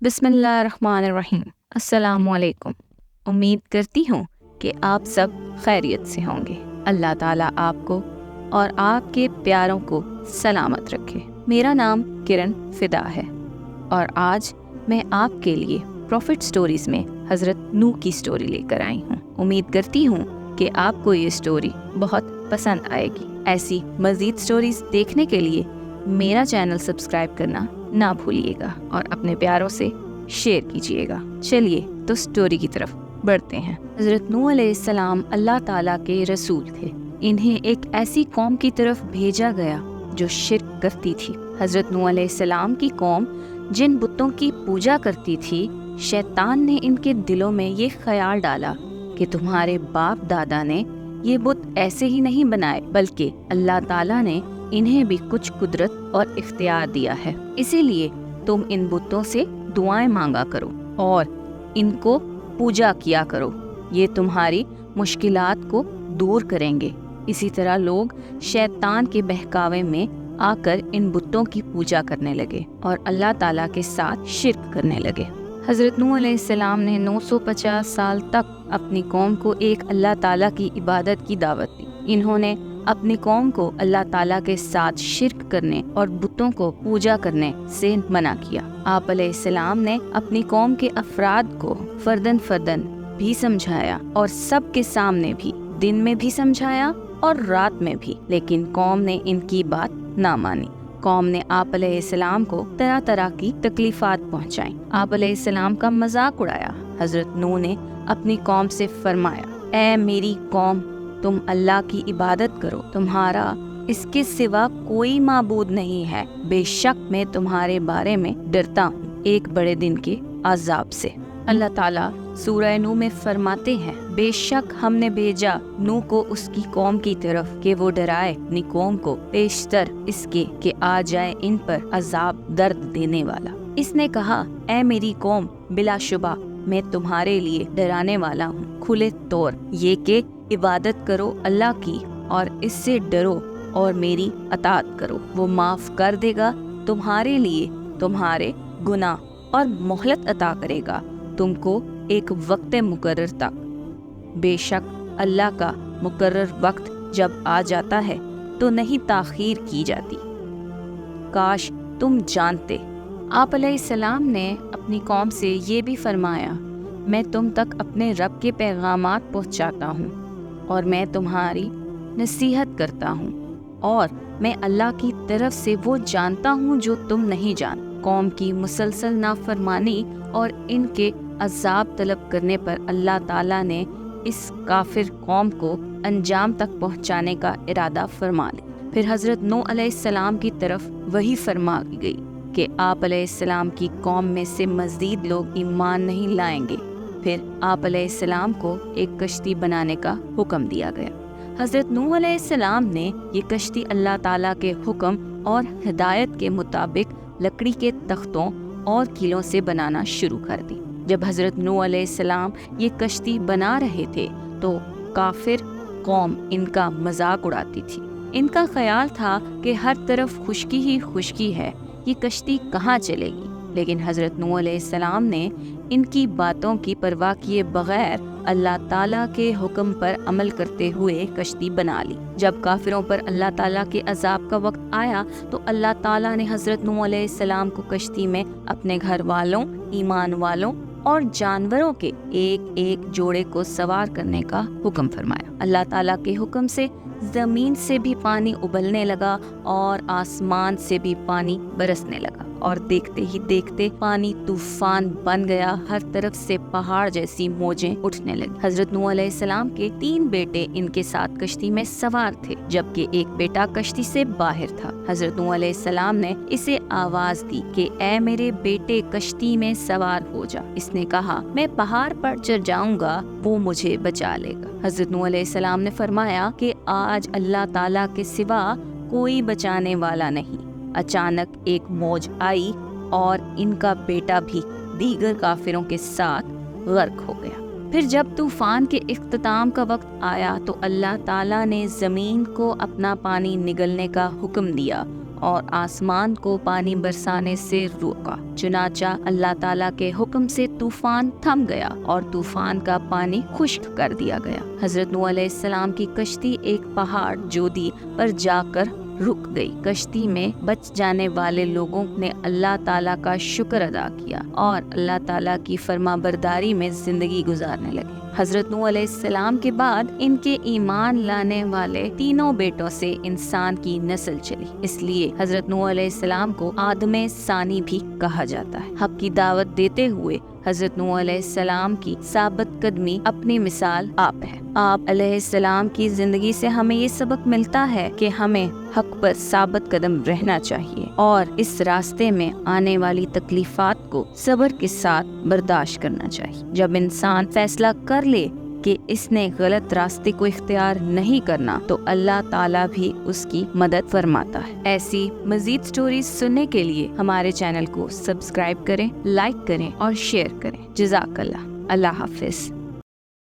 بسم اللہ الرحمن الرحیم۔ السلام علیکم۔ امید کرتی ہوں کہ آپ سب خیریت سے ہوں گے۔ اللہ تعالیٰ آپ کو اور آپ کے پیاروں کو سلامت رکھے۔ میرا نام کرن فدا ہے اور آج میں آپ کے لیے پروفٹ سٹوریز میں حضرت نوح کی سٹوری لے کر آئی ہوں۔ امید کرتی ہوں کہ آپ کو یہ سٹوری بہت پسند آئے گی۔ ایسی مزید سٹوریز دیکھنے کے لیے میرا چینل سبسکرائب کرنا نہ بھولیے گا اور اپنے پیاروں سے شیئر کیجیے گا۔ چلیے تو سٹوری کی طرف بڑھتے ہیں۔ حضرت نوح علیہ السلام اللہ تعالیٰ کے رسول تھے۔ انہیں ایک ایسی قوم کی طرف بھیجا گیا جو شرک کرتی تھی۔ حضرت نوح علیہ السلام کی قوم جن بتوں کی پوجا کرتی تھی، شیطان نے ان کے دلوں میں یہ خیال ڈالا کہ تمہارے باپ دادا نے یہ بت ایسے ہی نہیں بنائے، بلکہ اللہ تعالیٰ نے انہیں بھی کچھ قدرت اور اختیار دیا ہے، اسی لیے تم ان بتوں سے دعائیں مانگا کرو اور ان کو پوجا کیا کرو، یہ تمہاری مشکلات کو دور کریں گے۔ اسی طرح لوگ شیطان کے بہکاوے میں آ کر ان بتوں کی پوجا کرنے لگے اور اللہ تعالیٰ کے ساتھ شرک کرنے لگے۔ حضرت نوح علیہ السلام نے 950 سال تک اپنی قوم کو ایک اللہ تعالیٰ کی عبادت کی دعوت دی۔ انہوں نے اپنی قوم کو اللہ تعالیٰ کے ساتھ شرک کرنے اور بتوں کو پوجا کرنے سے منع کیا۔ آپ علیہ السلام نے اپنی قوم کے افراد کو فردن بھی سمجھایا اور سب کے سامنے بھی، دن میں بھی سمجھایا اور رات میں بھی، لیکن قوم نے ان کی بات نہ مانی۔ قوم نے آپ علیہ السلام کو طرح طرح کی تکلیفات پہنچائیں۔ آپ علیہ السلام کا مذاق اڑایا۔ حضرت نوح نے اپنی قوم سے فرمایا، اے میری قوم، تم اللہ کی عبادت کرو، تمہارا اس کے سوا کوئی معبود نہیں ہے۔ بے شک میں تمہارے بارے میں ڈرتا ہوں ایک بڑے دن کے عذاب سے۔ اللہ تعالیٰ سورہ نوح میں فرماتے ہیں، بے شک ہم نے بھیجا نوح کو اس کی قوم کی طرف کہ وہ ڈرائے اپنی قوم کو پیشتر اس کے کہ آ جائے ان پر عذاب درد دینے والا۔ اس نے کہا، اے میری قوم، بلا شبہ میں تمہارے لیے ڈرانے والا ہوں، کھلے طور یہ کہ عبادت کرو اللہ کی اور اس سے ڈرو اور میری اطاعت کرو۔ وہ معاف کر دے گا تمہارے لیے تمہارے گناہ اور مہلت عطا کرے گا تم کو ایک وقت مقرر تک۔ بے شک اللہ کا مقرر وقت جب آ جاتا ہے تو نہیں تاخیر کی جاتی۔ کاش تم جانتے۔ آپ علیہ السلام نے اپنی قوم سے یہ بھی فرمایا، میں تم تک اپنے رب کے پیغامات پہنچاتا ہوں اور میں تمہاری نصیحت کرتا ہوں اور میں اللہ کی طرف سے وہ جانتا ہوں جو تم نہیں جانتے۔ قوم کی مسلسل نافرمانی اور ان کے عذاب طلب کرنے پر اللہ تعالیٰ نے اس کافر قوم کو انجام تک پہنچانے کا ارادہ فرما لیا۔ پھر حضرت نوح علیہ السلام کی طرف وہی فرما گئی کہ آپ علیہ السلام کی قوم میں سے مزید لوگ ایمان نہیں لائیں گے۔ پھر آپ علیہ السلام کو ایک کشتی بنانے کا حکم دیا گیا۔ حضرت نوح علیہ السلام نے یہ کشتی اللہ تعالیٰ کے حکم اور ہدایت کے مطابق لکڑی کے تختوں اور کیلوں سے بنانا شروع کر دی۔ جب حضرت نوح علیہ السلام یہ کشتی بنا رہے تھے تو کافر قوم ان کا مذاق اڑاتی تھی۔ ان کا خیال تھا کہ ہر طرف خشکی ہی خشکی ہے، یہ کشتی کہاں چلے گی؟ لیکن حضرت نوح علیہ السلام نے ان کی باتوں کی پرواہ کیے بغیر اللہ تعالیٰ کے حکم پر عمل کرتے ہوئے کشتی بنا لی۔ جب کافروں پر اللہ تعالیٰ کے عذاب کا وقت آیا تو اللہ تعالیٰ نے حضرت نوح علیہ السلام کو کشتی میں اپنے گھر والوں، ایمان والوں اور جانوروں کے ایک ایک جوڑے کو سوار کرنے کا حکم فرمایا۔ اللہ تعالیٰ کے حکم سے زمین سے بھی پانی ابلنے لگا اور آسمان سے بھی پانی برسنے لگا اور دیکھتے ہی دیکھتے پانی طوفان بن گیا، ہر طرف سے پہاڑ جیسی موجیں اٹھنے لگی۔ حضرت نوح علیہ السلام کے 3 بیٹے ان کے ساتھ کشتی میں سوار تھے، جبکہ ایک بیٹا کشتی سے باہر تھا۔ حضرت نوح علیہ السلام نے اسے آواز دی کہ اے میرے بیٹے، کشتی میں سوار ہو جا۔ اس نے کہا، میں پہاڑ پر چڑھ جاؤں گا، وہ مجھے بچا لے گا۔ حضرت نوح علیہ السلام نے فرمایا کہ آج اللہ تعالیٰ کے سوا کوئی بچانے والا نہیں۔ اچانک ایک موج آئی اور ان کا بیٹا بھی دیگر کافروں کے ساتھ غرق ہو گیا۔ پھر جب طوفان کے اختتام کا وقت آیا تو اللہ تعالیٰ نے زمین کو اپنا پانی نگلنے کا حکم دیا اور آسمان کو پانی برسانے سے روکا۔ چنانچہ اللہ تعالیٰ کے حکم سے طوفان تھم گیا اور طوفان کا پانی خشک کر دیا گیا۔ حضرت نوح علیہ السلام کی کشتی ایک پہاڑ جودی پر جا کر رک گئی۔ کشتی میں بچ جانے والے لوگوں نے اللہ تعالیٰ کا شکر ادا کیا اور اللہ تعالیٰ کی فرما برداری میں زندگی گزارنے لگے۔ حضرت نوح علیہ السلام کے بعد ان کے ایمان لانے والے تینوں بیٹوں سے انسان کی نسل چلی، اس لیے حضرت نوح علیہ السلام کو آدم ثانی بھی کہا جاتا ہے۔ حق کی دعوت دیتے ہوئے حضرت نوح علیہ السلام کی ثابت قدمی اپنی مثال آپ ہے۔ آپ علیہ السلام کی زندگی سے ہمیں یہ سبق ملتا ہے کہ ہمیں حق پر ثابت قدم رہنا چاہیے اور اس راستے میں آنے والی تکلیفات کو صبر کے ساتھ برداشت کرنا چاہیے۔ جب انسان فیصلہ کر لے کہ اس نے غلط راستے کو اختیار نہیں کرنا تو اللہ تعالیٰ بھی اس کی مدد فرماتا ہے۔ ایسی مزید سٹوریز سننے کے لیے ہمارے چینل کو سبسکرائب کریں، لائک کریں اور شیئر کریں۔ جزاک اللہ۔ اللہ حافظ۔